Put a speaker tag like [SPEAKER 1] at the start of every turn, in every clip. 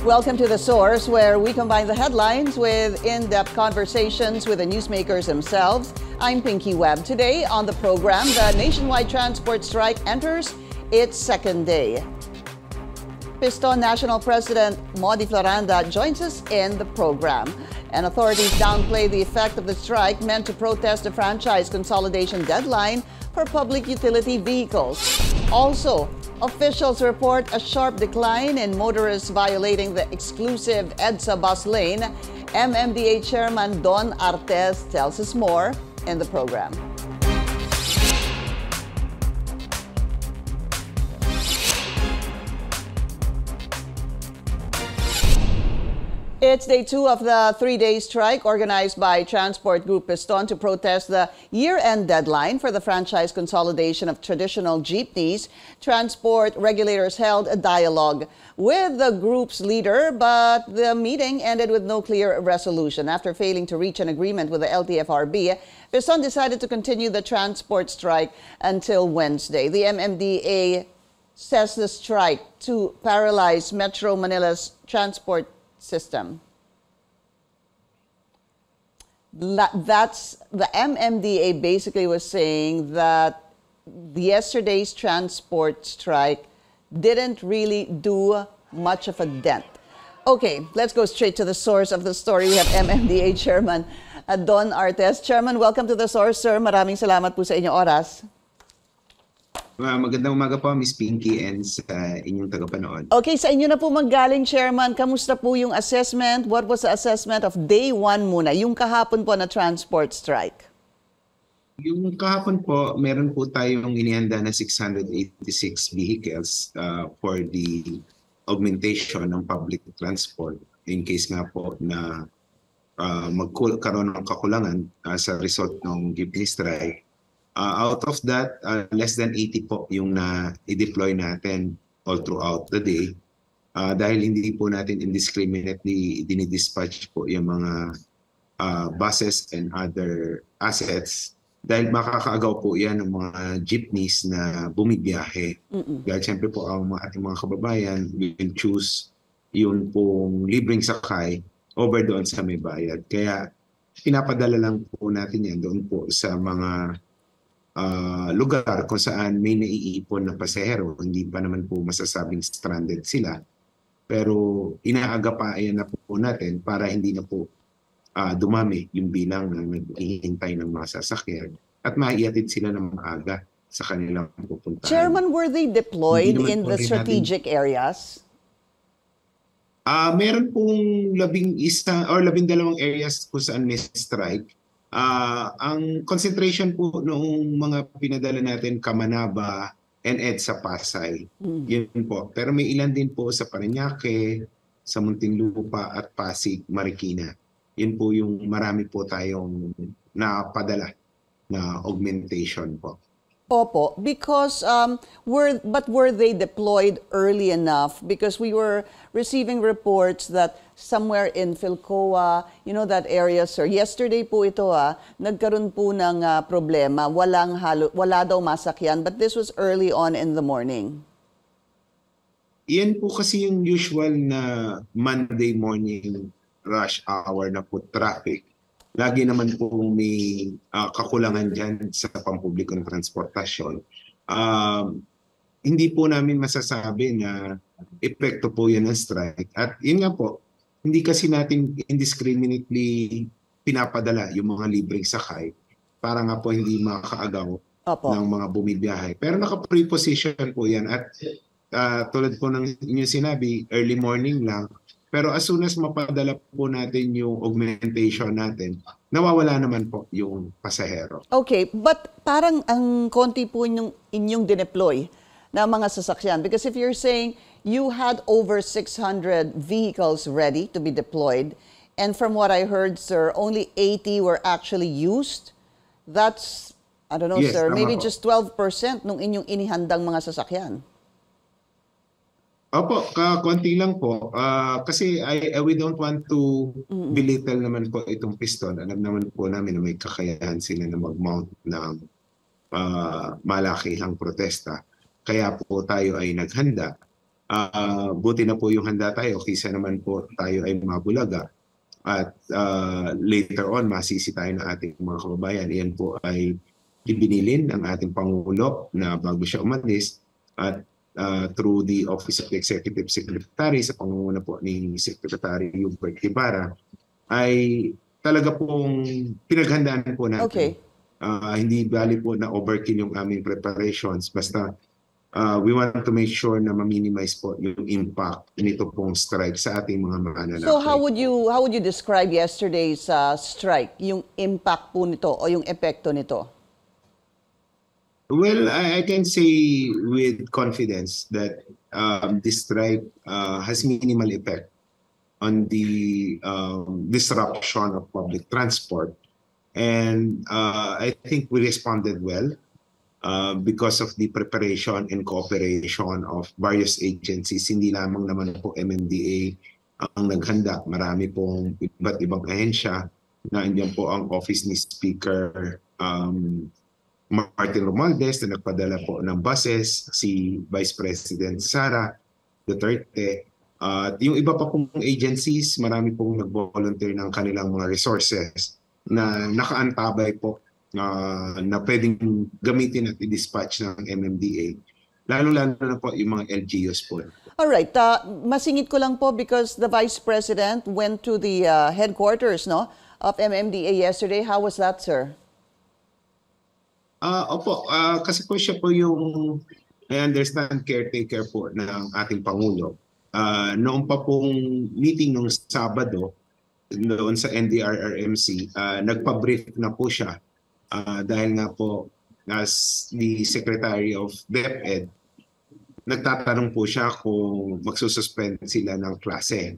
[SPEAKER 1] Welcome to The Source, where we combine the headlines with in-depth conversations with the newsmakers themselves. I'm Pinky Webb. Today on the program, the nationwide transport strike enters its second day. Piston National President Modi Floranda joins us in the program. And authorities downplay the effect of the strike meant to protest the franchise consolidation deadline for public utility vehicles. Also, officials report a sharp decline in motorists violating the exclusive EDSA bus lane. MMDA Chairman Don Artes tells us more in the program. It's day 2 of the 3-day strike organized by Transport Group Piston to protest the year-end deadline for the franchise consolidation of traditional jeepneys. Transport regulators held a dialogue with the group's leader, but the meeting ended with no clear resolution. After failing to reach an agreement with the LTFRB, Piston decided to continue the transport strike until Wednesday. The MMDA says the strike to paralyze Metro Manila's transport system. That's the MMDA basically was saying that yesterday's transport strike didn't really do much of a dent. Okay, let's go straight to the source of the story. We have MMDA Chairman Don Artes. Chairman, welcome to The Source, sir. Maraming salamat po sa inyong oras.
[SPEAKER 2] Magandang umaga po, Miss Pinky, and sa inyong tagapanood.
[SPEAKER 1] Okay, sa inyo na po manggaling, Chairman. Kamusta po yung assessment? What was the assessment of day 1 muna, yung kahapon po na transport strike?
[SPEAKER 2] Yung kahapon po, meron po tayong inihanda na 686 vehicles for the augmentation ng public transport in case nga po na magkaroon ng kakulangan sa result ng jeepney strike. Out of that, less than 80 po yung na-deploy natin all throughout the day. Dahil hindi po natin indiscriminately dinidispatch po yung mga buses and other assets. Dahil makakaagaw po yan ng mga jeepneys na bumibiyahe. Dahil siyempre po ang ating mga kababayan will choose yun pong libreng sakay over doon sa may bayad. Kaya pinapadala lang po natin yan doon po sa mga lugar kung saan may naiipon na pasahero. Hindi pa naman po masasabing stranded sila. Pero inaagapayan na po natin para hindi na po dumami yung bilang na naghihintay ng mga sasakyan at maiatid sila ng maaga sa kanilang pupuntahan.
[SPEAKER 1] Chairman, were they deployed in the strategic areas?
[SPEAKER 2] Meron pong 11 or 12 areas kung saan may strike. Ang concentration po noong mga pinadala natin, Kamanaba and EDSA Pasay. Yun po. Pero may ilan din po sa Parañaque, sa Muntinlupa at Pasig, Marikina. Yun po yung marami po tayong napadala na augmentation po.
[SPEAKER 1] Opo, because were they deployed early enough? Because we were receiving reports that somewhere in Philcoa, you know that area, sir. Yesterday po ito nagkaroon po ng problema. Wala daw masakyan, but this was early on in the morning.
[SPEAKER 2] Iyan po kasi yung usual na Monday morning rush hour na po traffic. Lagi naman po may kakulangan dyan sa pampublikong transportasyon. Hindi po namin masasabi na epekto po yan ng strike. At yun nga po, hindi kasi natin indiscriminately pinapadala yung mga libreng sakay para nga po hindi makaagaw ng mga bumibiyahe. Pero naka-preposition po yan at tulad po ng inyong sinabi, early morning lang. Pero as soon as mapadala po natin yung augmentation natin, nawawala naman po yung pasahero.
[SPEAKER 1] Okay, but parang ang konti po inyong dineploy na mga sasakyan. Because if you're saying you had over 600 vehicles ready to be deployed, and from what I heard, sir, only 80 were actually used, that's, I don't know, yes, sir, maybe just 12% nung inyong inihandang mga sasakyan.
[SPEAKER 2] Opo, konti lang po. Kasi we don't want to belittle naman po itong Piston. Alam naman po namin na may kakayahan sila na mag-mount ng malakihang protesta. Kaya po tayo ay naghanda Buti na po yung handa tayo kaysa naman po tayo ay mabulaga. At later on, masisi tayo ng ating mga kababayan. Iyan po ay ibinilin ng ating Pangulo na bago siya umalis at through the Office of the Executive Secretary sa pangunguna po ni Secretary Hubert Ibarra ay talaga pong pinaghandaan po natin.
[SPEAKER 1] Okay.
[SPEAKER 2] Hindi bali po na overkill yung aming preparations. Basta we want to make sure na ma-minimize po yung impact nito pong strike sa ating mga mananakay.
[SPEAKER 1] So how would you describe yesterday's strike, yung impact po nito o yung epekto nito?
[SPEAKER 2] Well, I can say with confidence that this strike has minimal effect on the disruption of public transport. And I think we responded well because of the preparation and cooperation of various agencies. Hindi lamang naman po MMDA ang naghanda. Marami pong iba't ibang ahensya na andyan po ang office ni Speaker Martin Romualdez na nagpadala po ng buses, si Vice President Sara Duterte. At yung iba pa pong agencies, marami pong nag-volunteer ng kanilang mga resources na nakaantabay po na pwedeng gamitin at i-dispatch ng MMDA. Lalo-lalo na po yung mga LGUs po.
[SPEAKER 1] All right. Masingit ko lang po because the Vice President went to the headquarters of MMDA yesterday. How was that, sir?
[SPEAKER 2] Opo, kasi po siya po yung, I understand, caretaker po ng ating Pangulo. Noong pa pong meeting nung Sabado, noon sa NDRRMC, nagpa-brief na po siya dahil nga po as the Secretary of DepEd, nagtatanong po siya kung magsususpend sila ng klase.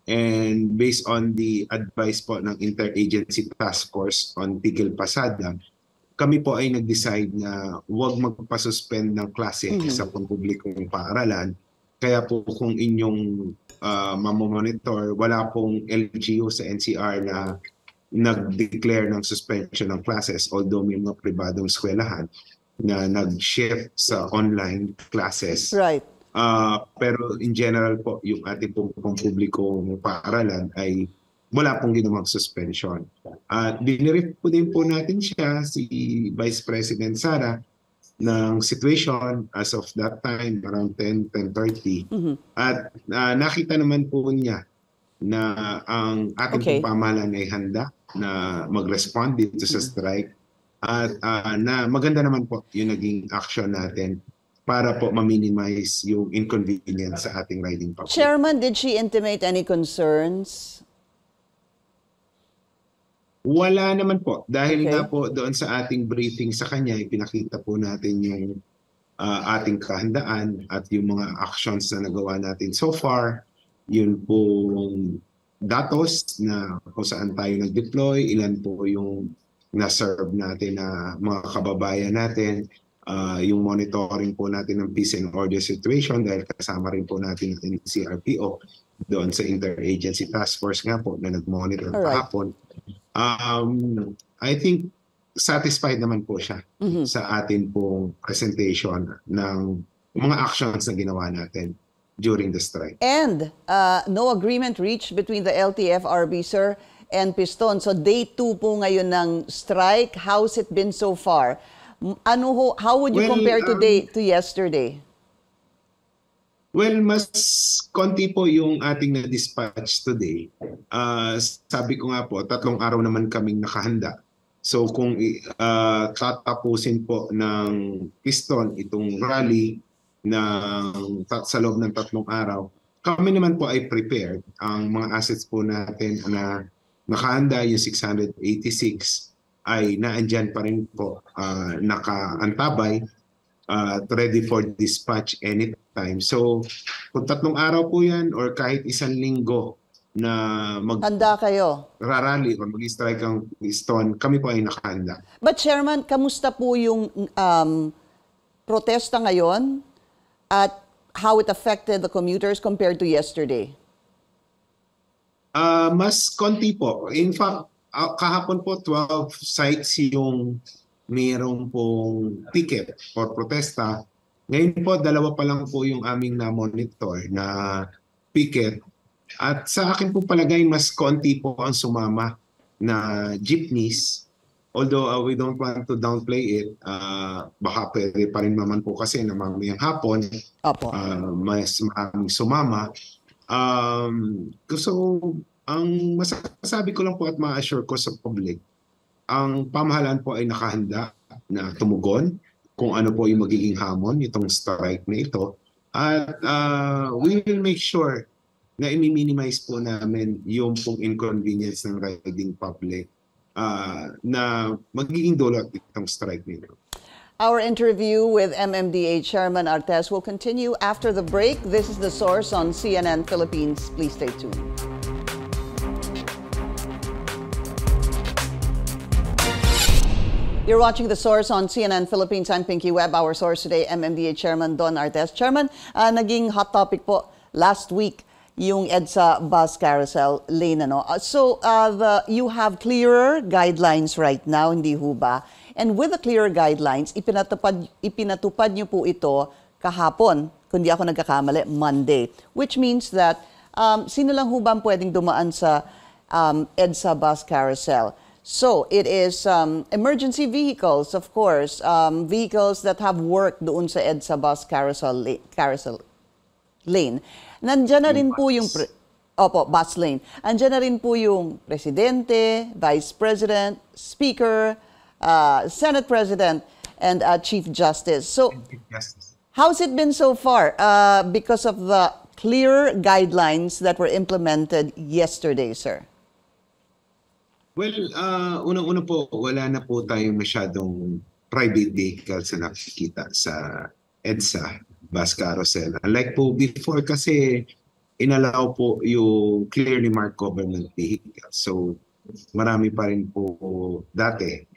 [SPEAKER 2] And based on the advice po ng Interagency Task Force on Tigil Pasada, kami po ay nag-decide na huwag magpasuspend ng klase sa pampublikong paaralan. Kaya po kung inyong mamomonitor, wala pong LGU sa NCR na nag-declare ng suspension ng classes, although may mga pribadong eskwelahan na nag-shift sa online classes.
[SPEAKER 1] Right.
[SPEAKER 2] Pero in general po, yung ating pampublikong paaralan ay wala pong ginawang suspension. At binirif po din po natin siya, si Vice President Sara, ng situation as of that time, around 10:30. At nakita naman po niya na ang ating pamahalaan ay handa na mag-respond dito sa strike. At na maganda naman po yung naging action natin para po ma-minimize yung inconvenience sa ating riding public.
[SPEAKER 1] Chairman, did she intimate any concerns?
[SPEAKER 2] Wala naman po. Dahil nga po doon sa ating briefing sa kanya, ipinakita po natin yung ating kahandaan at yung mga actions na nagawa natin so far. Yun po datos na kung saan tayo nag-deploy, ilan po yung na-serve natin na mga kababayan natin, yung monitoring po natin ng peace and order situation dahil kasama rin po natin ng CRPO doon sa Interagency Task Force nga po na nag-monitor kahapon. I think satisfied naman po siya sa atin pong presentation ng mga actions na ginawa natin during the strike.
[SPEAKER 1] And no agreement reached between the LTFRB, sir, and Piston. So day 2 po ngayon ng strike. How's it been so far? How would you compare today to yesterday?
[SPEAKER 2] Well, mas konti po yung ating na-dispatch today. Sabi ko nga po, 3 araw naman kaming nakahanda. So kung tatapusin po ng Piston itong rally sa loob ng 3 araw, kami naman po ay prepared. Ang mga assets po natin na nakahanda, yung 686, ay naandyan pa rin po, nakaantabay, ready for dispatch anytime. So kung 3 araw po yan or kahit 1 linggo na
[SPEAKER 1] handa kayo,
[SPEAKER 2] rarally or mag-strike ang Piston, kami po ay nakahanda.
[SPEAKER 1] But Chairman, kamusta po yung protesta ngayon at how it affected the commuters compared to yesterday?
[SPEAKER 2] Mas konti po. In fact, kahapon po 12 sites yung mayroong pong ticket or protesta. Ngayon po, dalawa pa lang po yung aming na-monitor na picket. At sa akin po palagay, mas konti po ang sumama na jeepneys. Although we don't want to downplay it, baka pwede pa rin naman po kasi na mamayang hapon,
[SPEAKER 1] Opo.
[SPEAKER 2] mas maraming sumama. So, ang masasabi ko lang po at ma-assure ko sa public, ang pamahalaan po ay nakahanda na tumugon kung ano po yung magiging hamon itong strike na ito. At we will make sure na i-minimize po namin yung pong inconvenience ng riding public na magiging dulot itong strike nito.
[SPEAKER 1] Our interview with MMDA Chairman Artes will continue after the break. This is The Source on CNN Philippines. Please stay tuned. You're watching The Source on CNN Philippines. I'm Pinky Webb. Our source today, MMDA Chairman Don Artes. Chairman, naging hot topic po last week yung EDSA bus carousel lane. You have clearer guidelines right now, hindi ho ba? And with the clearer guidelines, ipinatupad niyo po ito kahapon, kundi ako nagkakamali, Monday. Which means that sino lang ho ba ang pwedeng dumaan sa EDSA bus carousel? So it is emergency vehicles, of course, vehicles that have worked doon sa EDSA bus carousel lane. Nandiyan na rin po yung bus lane. Nandiyan na rin po yung presidente, vice president, speaker, Senate president, and Chief Justice. So how's it been so far because of the clear guidelines that were implemented yesterday, sir?
[SPEAKER 2] Well, unang-una po, wala na po tayong masyadong private vehicles na nakikita sa EDSA bus carousel. Unlike po before kasi inallow po yung clearly marked government vehicles. So marami pa rin po dati.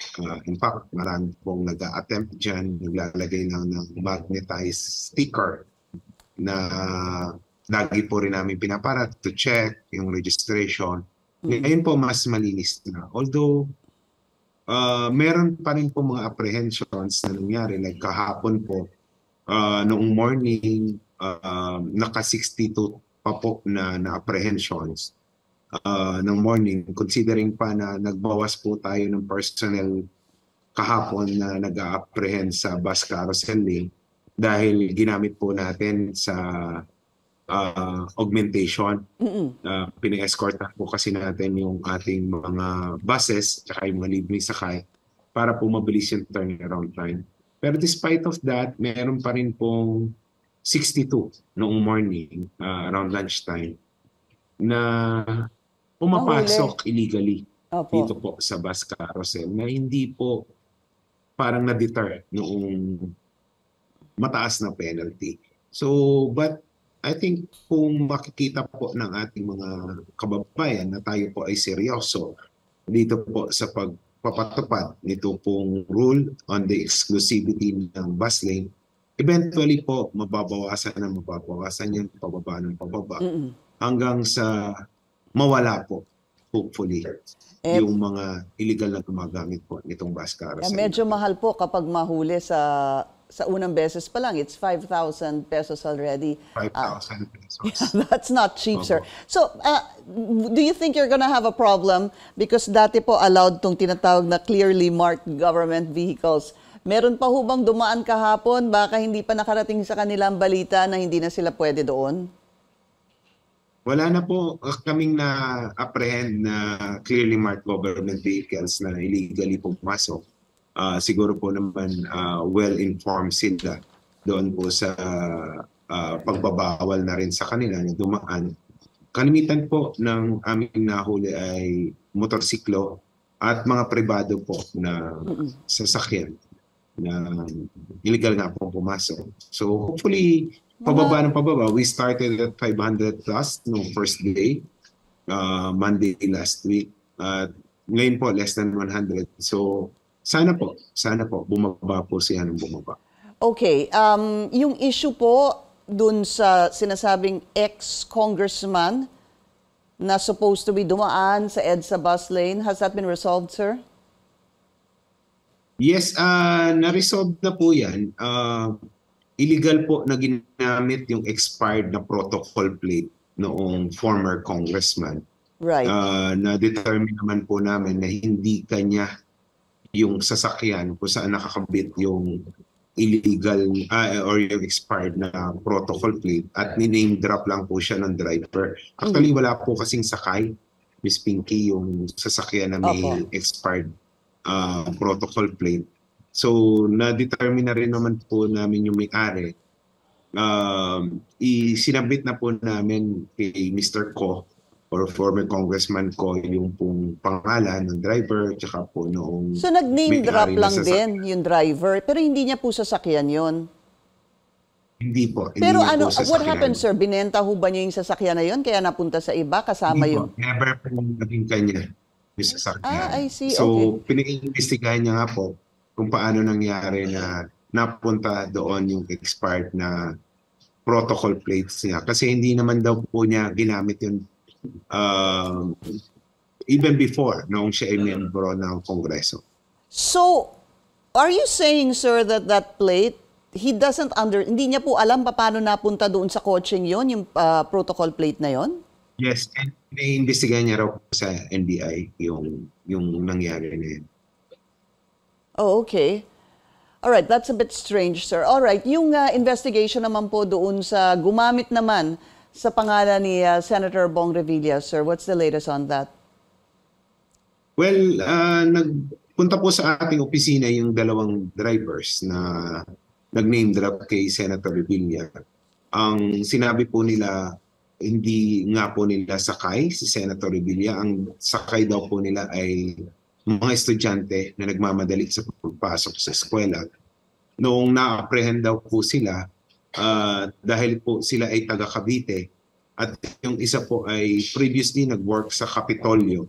[SPEAKER 2] In fact, marami pong nag-attempt dyan, naglalagay lang ng magnetized sticker na lagi po rin namin pinaparat to check yung registration. Ngayon po mas malinis na. Although meron pa rin po mga apprehensions na nangyari. Like kahapon po, noong morning, naka-62 pa po na apprehensions ng morning. Considering pa na nagbawas po tayo ng personnel kahapon na nag-apprehend sa bus carousel lane dahil ginamit po natin sa augmentation. Pina-escortan po kasi natin yung ating mga buses at yung mga libreng sakay para po mabilis yung turnaround time. Pero despite of that, meron pa rin pong 62 noong morning around lunchtime na pumapasok illegally dito po sa bus carousel na hindi po parang na-deter noong mataas na penalty. So, but I think kung makikita po ng ating mga kababayan na tayo po ay seryoso dito po sa pagpapatupad nito pong rule on the exclusivity ng bus lane, eventually po mababawasan yan pababa ng pababa hanggang sa mawala po, hopefully, yung mga illegal na gumagamit po nitong bus carousel.
[SPEAKER 1] Medyo mahal po kapag mahuli sa unang beses pa lang, it's 5,000 pesos already.
[SPEAKER 2] 5,000 pesos.
[SPEAKER 1] That's not cheap, sir. So, do you think you're gonna have a problem because dati po allowed tong tinatawag na clearly marked government vehicles? Meron pa ho bang dumaan kahapon? Baka hindi pa nakarating sa kanilang balita na hindi na sila pwede doon?
[SPEAKER 2] Wala na po kaming na-apprehend na clearly marked government vehicles na illegally pumasok. Siguro po naman well-informed sila doon po sa pagbabawal na rin sa kanila na dumaan. Kalimitan po ng aming nahuli ay motorsiklo at mga pribado po na sasakyan na illegal nga po pumasok. So hopefully, pababa ng pababa. We started at 500 plus no first day, Monday last week. Ngayon po, less than 100. So sana po, bumaba po siya ng bumaba.
[SPEAKER 1] Okay, yung issue po dun sa sinasabing ex-congressman na supposed to be dumaan sa EDSA bus lane, has that been resolved, sir?
[SPEAKER 2] Yes, na-resolve na po yan. illegal po na ginamit yung expired na protocol plate noong former congressman.
[SPEAKER 1] Right.
[SPEAKER 2] Na-determine naman po namin na hindi kanya yung sasakyan kung saan nakakabit yung illegal or yung expired na protocol plate at ni-name drop lang po siya ng driver. Actually, wala po kasing sakay, Miss Pinky, yung sasakyan na may expired protocol plate. So, na-determine na rin naman po namin yung may-ari. Isinabit na po namin kay Mr. Ko or former Congressman Ko yung pong pangalan ng driver tsaka po noong
[SPEAKER 1] So, nag-name drop lang din yung driver, pero hindi niya po sasakyan yon.
[SPEAKER 2] Hindi po.
[SPEAKER 1] Pero
[SPEAKER 2] hindi
[SPEAKER 1] ano,
[SPEAKER 2] po
[SPEAKER 1] what happened, sir? Binenta ho ba niya yung sasakyan na yon kaya napunta sa iba kasama
[SPEAKER 2] hindi
[SPEAKER 1] yung...
[SPEAKER 2] po. Never po naging kanya yung sasakyan.
[SPEAKER 1] I see.
[SPEAKER 2] So,
[SPEAKER 1] Okay.
[SPEAKER 2] pinag-iimbestigahan niya nga po kung paano nangyari na napunta doon yung expired na protocol plates niya. Kasi hindi naman daw po niya ginamit yun even before noong siya ay miyembro ng Kongreso.
[SPEAKER 1] So, are you saying, sir, that that plate, hindi niya po alam paano napunta doon sa coaching yon, yung protocol plate na yon?
[SPEAKER 2] Yes, and naiimbestigahan niya raw po sa NBI yung nangyari na yun.
[SPEAKER 1] Oh, okay. All right, that's a bit strange, sir. All right, yung investigation naman po doon sa gumamit naman sa pangalan ni Senator Bong Revilla, sir. What's the latest on that?
[SPEAKER 2] Well, nagpunta po sa ating opisina yung dalawang drivers na nag-name drop kay Senator Revilla. Ang sinabi po nila, hindi nga po nila sakay si Senator Revilla. Ang sakay daw po nila ay mga estudyante na nagmamadali sa pagpasok sa eskwela. Noong na-apprehend daw po sila, dahil po sila ay taga Cavite at yung isa po ay previously nag-work sa Kapitolyo,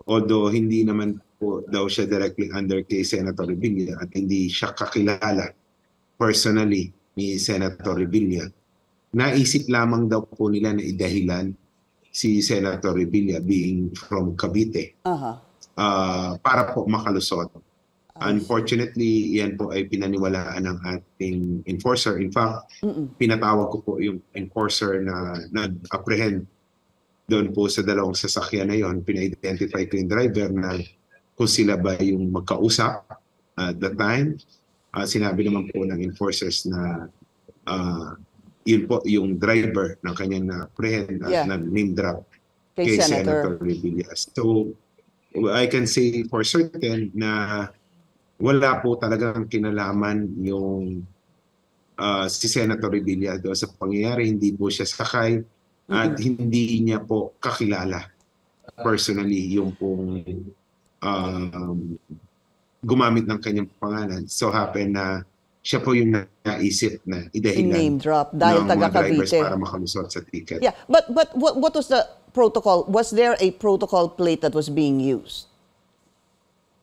[SPEAKER 2] although hindi naman po daw siya directly under kay Senator Revilla at hindi siya kakilala personally ni Senator Revilla. Naisip lamang daw po nila na idahilan si Senator Revilla being from Cavite para po makalusot. Unfortunately, yan po ay pinaniwalaan ng ating enforcer. In fact, pinatawag ko po yung enforcer na nag-apprehend doon po sa dalawang sasakyan na yon. Pina-identify ko yung driver na kung sila ba yung magkausap at the time. Sinabi naman po ng enforcers na yun po yung driver ng kanyang na-apprehend at nag-name drop kay Senator Revilla. So, I can say for certain na wala po talagang kinalaman yung si Senator Revilla doon sa pangyayari. Hindi po siya sakay at hindi niya po kakilala personally yung pong gumamit ng kanyang pangalan. So happen na siya po yung naisip na idahilan
[SPEAKER 1] name drop dahil
[SPEAKER 2] ng
[SPEAKER 1] taga
[SPEAKER 2] mga drivers
[SPEAKER 1] Cavite
[SPEAKER 2] para makalusot sa ticket.
[SPEAKER 1] Yeah, but what was the protocol? Was there a protocol plate that was being used?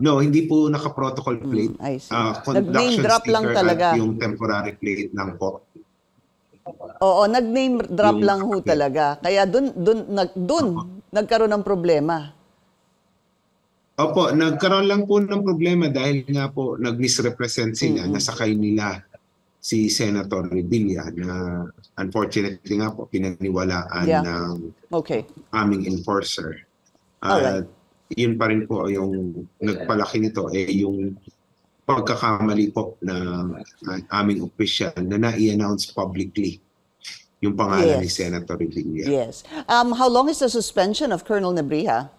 [SPEAKER 2] No, hindi po naka-protocol plate.
[SPEAKER 1] I see.
[SPEAKER 2] Conduction
[SPEAKER 1] Nag-name drop lang
[SPEAKER 2] sticker
[SPEAKER 1] talaga.
[SPEAKER 2] at yung temporary plate ng po.
[SPEAKER 1] Oo, nag-name drop
[SPEAKER 2] Yung
[SPEAKER 1] lang ho talaga. Kaya dun nagkaroon ng problema.
[SPEAKER 2] Opo, nagkaroon lang po ng problema dahil nga po nag-misrepresent sila, nasakay nila si Senator Revilla na unfortunately nga po pinaniwalaan ng aming enforcer. At yun pa rin po yung nagpalaki nito yung pagkakamali po ng aming opisyal na na-i-announce publicly yung pangalan ni Senator Revilla.
[SPEAKER 1] Yes. How long is the suspension of Colonel Nebrija?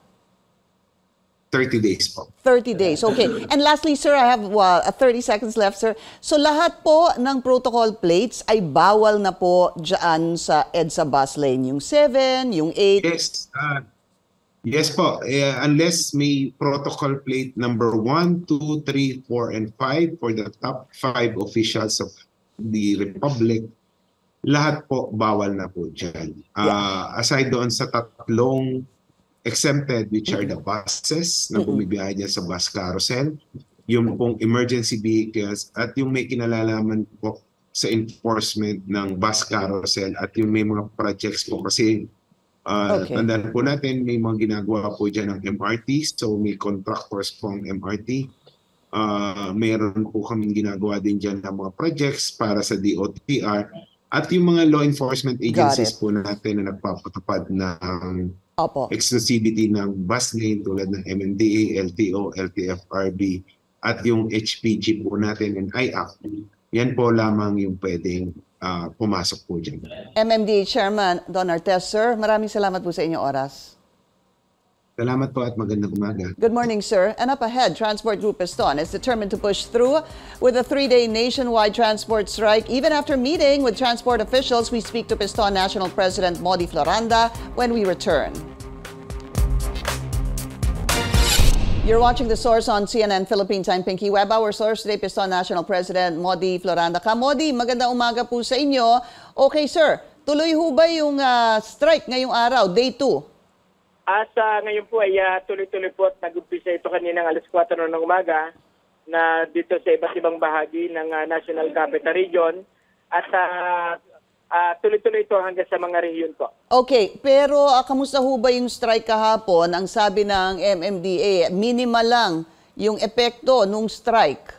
[SPEAKER 2] 30 days po.
[SPEAKER 1] 30 days, okay. And lastly, sir, I have 30 seconds left, sir. So lahat po ng protocol plates ay bawal na po dyan sa EDSA bus lane. Yung 7, yung 8.
[SPEAKER 2] Yes, yes po. Unless may protocol plate number 1, 2, 3, 4, and 5 for the top 5 officials of the Republic, lahat po bawal na po dyan. Aside doon sa tatlong exempted, which are the buses na bumibiyahe dyan sa bus carousel, yung pong emergency vehicles, at yung may kinalalaman po sa enforcement ng bus carousel, at yung may mga projects po kasi tandaan po natin may mga ginagawa po dyan ng MRT, so may contractors po ang MRT. Meron po kaming ginagawa din dyan ng mga projects para sa DOTR at yung mga law enforcement
[SPEAKER 1] Got
[SPEAKER 2] agencies
[SPEAKER 1] it.
[SPEAKER 2] po natin na nagpapatupad ng
[SPEAKER 1] Opo.
[SPEAKER 2] exclusivity ng bus lane tulad ng MMDA, LTO, LTFRB at yung HPG po natin and IAC. Yan po lamang yung pwedeng pumasok po dyan.
[SPEAKER 1] MMDA Chairman Don Artes, sir, maraming salamat po sa inyong oras.
[SPEAKER 2] Salamat po at magandang umaga.
[SPEAKER 1] Good morning, sir. And up ahead, Transport Group Piston is determined to push through with a 3-day nationwide transport strike. Even after meeting with transport officials, we speak to Piston National President Modi Floranda when we return. You're watching The Source on CNN Philippines. I'm Pinky Webb. Our source today, Piston National President Modi Floranda. Modi, magandang umaga po sa inyo. Okay, sir. Tuloy ho ba yung strike ngayong araw, day 2?
[SPEAKER 3] Ngayon po ay tuloy-tuloy po at nag-umpisa ito kaninang alas 4 ng umaga na dito sa iba't ibang bahagi ng National Capital Region at tuloy-tuloy ito hanggang sa mga rehiyon po.
[SPEAKER 1] Okay, pero kamusta ho ba yung strike kahapon? Ang sabi ng MMDA, minimal lang yung epekto nung strike.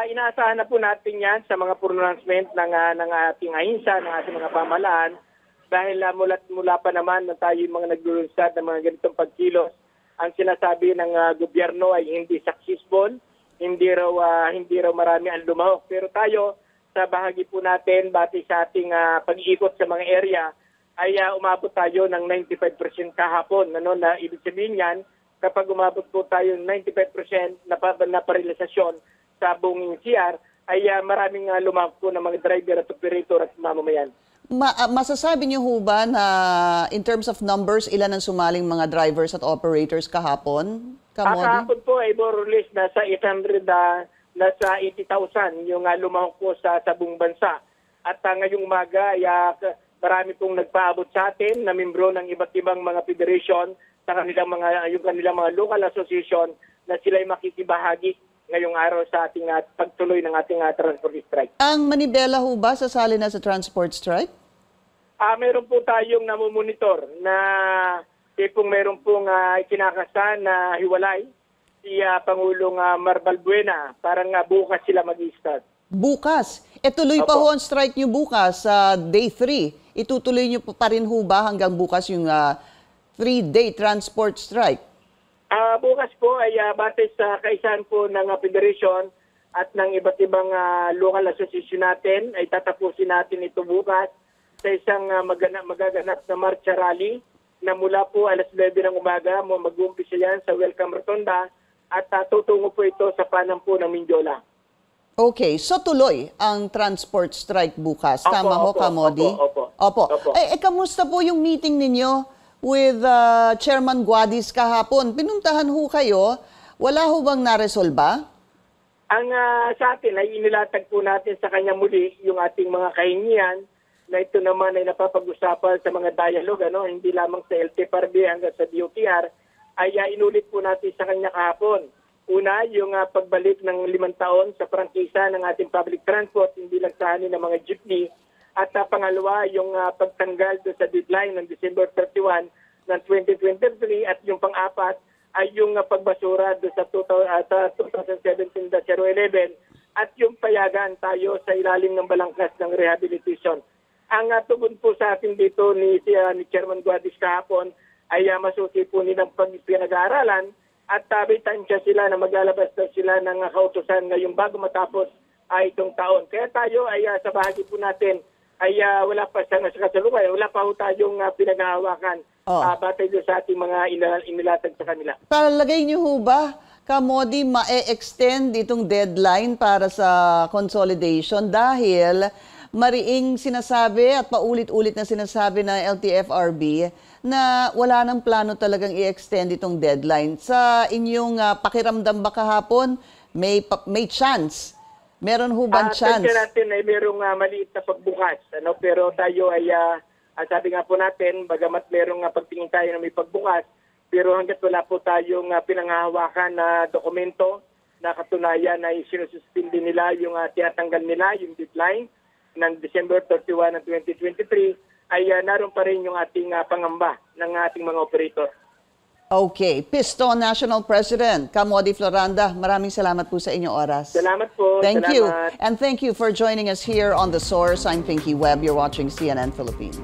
[SPEAKER 3] Inaasahan na po natin yan sa mga pronouncement ng ating ahensya, ng ating mga pamahalaan. Dahil mula pa naman na tayo yung mga naglulunsad ng mga ganitong pagkilos, ang sinasabi ng gobyerno ay hindi successful, hindi raw marami ang lumahok. Pero tayo, sa bahagi po natin, batay sa ating pag-iikot sa mga area, ay umabot tayo ng 95% kahapon. Na ibig sabihin yan, kapag umabot po tayo ng 95% na parilisasyon sa buong NCR, ay maraming lumahok po ng mga driver at operator at mamamayan.
[SPEAKER 1] Masasabi niyo ho ba na in terms of numbers, ilan ang sumaling mga drivers at operators kahapon?
[SPEAKER 3] Kahapon po ay more or less nasa 80,000 yung lumahok po sa buong bansa. At ngayong umaga ay marami pong nagpaabot sa atin na membro ng iba't ibang mga federation sa kanilang mga local association na sila ay makikibahagi ngayong araw sa ating pagtuloy ng ating transport strike.
[SPEAKER 1] Ang Manibela ho ba sasali na sa transport strike?
[SPEAKER 3] Meron po tayong namumonitor na kung meron pong ikinakasa na hiwalay si Pangulong Mar Balbuena. Parang bukas sila mag-start.
[SPEAKER 1] Bukas? Tuloy pa ho ang strike nyo bukas sa day 3. Itutuloy nyo pa rin ho ba hanggang bukas yung 3-day transport strike?
[SPEAKER 3] Bukas po ay batay sa kaisahan po ng federation at ng iba't ibang local association natin ay tatapusin natin ito bukas sa isang magaganap na marcha rally na mula po alas 9 ng umaga mag-uumpisa yan sa Welcome Rotonda at tutungo po ito sa panampo ng Mindiola.
[SPEAKER 1] Okay, so tuloy ang transport strike bukas. Tama ho, Kamodi? Opo. Kamusta po yung meeting ninyo with Chairman Guadis kahapon? Pinuntahan ho kayo. Wala ho bang naresolba?
[SPEAKER 3] Ang sa atin ay inilatag po natin sa kanya muli yung ating mga kahingian na ito naman ay napapag-usapan sa mga dialogue, hindi lamang sa LTFRB hanggang sa DOTR, ay inulit po natin sa kanya kahapon. Una, yung pagbalik ng 5 taon sa prangkisa ng ating public transport, hindi lang sa hanin ng mga jeepney. At pangalawa, yung pagtanggal sa deadline ng December 31 ng 2023 at yung pang-apat ay yung pagbasura sa 2017-011 at yung payagan tayo sa ilalim ng balangkas ng rehabilitation. Ang tugon po sa atin dito ni Chairman Guadis kahapon ay masusi po nilang pinag-aaralan at tabi-tansya sila na maglalabas na sila ng kautusan ngayong bago matapos itong taon. Kaya tayo ay sa bahagi po natin ay wala pa sa kasalukay, wala pa ho tayong pinaghahawakan batay doon sa ating mga inilatag sa kanila.
[SPEAKER 1] Palagay niyo ho ba, Kamodi, ma-extend itong deadline para sa consolidation dahil mariing sinasabi at paulit-ulit na sinasabi ng LTFRB na wala nang plano talagang i-extend itong deadline. Sa inyong pakiramdam ba kahapon, may chance? Meron ho bang chance?
[SPEAKER 3] Sa natin ay merong maliit na pagbukas. Pero tayo ay, sabi nga po natin, bagamat merong pagtingin tayo na may pagbukas, pero hanggat wala po tayong pinanghahawakan na dokumento na katunayan na sinususpindi nila yung tinatanggal nila, yung deadline, ng December 31 ng 2023 ay naroon pa rin yung ating pangamba ng ating mga operator.
[SPEAKER 1] Okay. Piston National President, Kamodi Floranda, maraming salamat po sa inyong oras.
[SPEAKER 3] Salamat po.
[SPEAKER 1] Thank you.
[SPEAKER 3] Salamat.
[SPEAKER 1] And thank you for joining us here on The Source. I'm Pinky Webb. You're watching CNN Philippines.